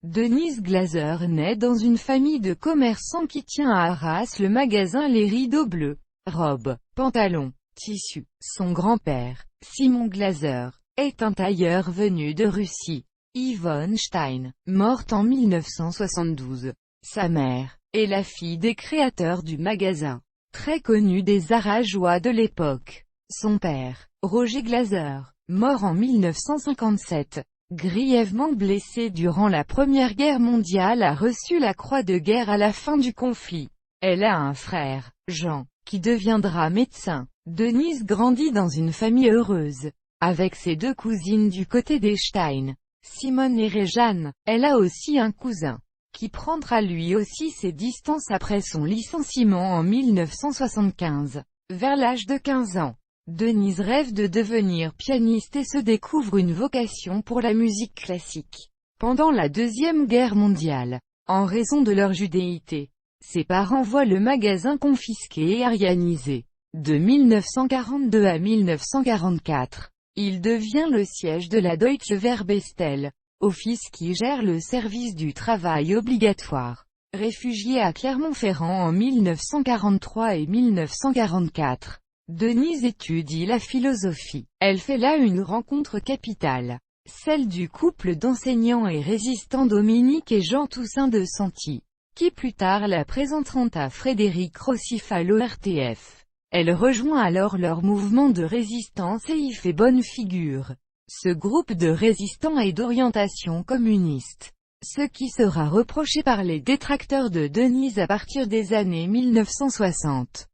Denise Glaser naît dans une famille de commerçants qui tient à Arras le magasin Les Rideaux Bleus. Robes, pantalons, tissus. Son grand-père, Simon Glaser, est un tailleur venu de Russie. Yvonne Stein, morte en 1972. Sa mère est la fille des créateurs du magasin, très connu des Arageois de l'époque. Son père, Roger Glaser, mort en 1957, grièvement blessé durant la Première Guerre mondiale, a reçu la Croix de guerre à la fin du conflit. Elle a un frère, Jean, qui deviendra médecin. Denise grandit dans une famille heureuse, avec ses deux cousines du côté des Stein, Simone et Réjeanne. Elle a aussi un cousin, qui prendra lui aussi ses distances après son licenciement en 1975. Vers l'âge de 15 ans, Denise rêve de devenir pianiste et se découvre une vocation pour la musique classique. Pendant la Deuxième Guerre mondiale, en raison de leur judéité, ses parents voient le magasin confisqué et arianisé. De 1942 à 1944, il devient le siège de la Deutsche Werbestelle, office qui gère le service du travail obligatoire. Réfugiée à Clermont-Ferrand en 1943 et 1944, Denise étudie la philosophie. Elle fait là une rencontre capitale, celle du couple d'enseignants et résistants Dominique et Jean Toussaint de Santi, qui plus tard la présenteront à Frédéric Rossifal au RTF. Elle rejoint alors leur mouvement de résistance et y fait bonne figure. Ce groupe de résistants est d'orientation communiste, ce qui sera reproché par les détracteurs de Denise à partir des années 1960.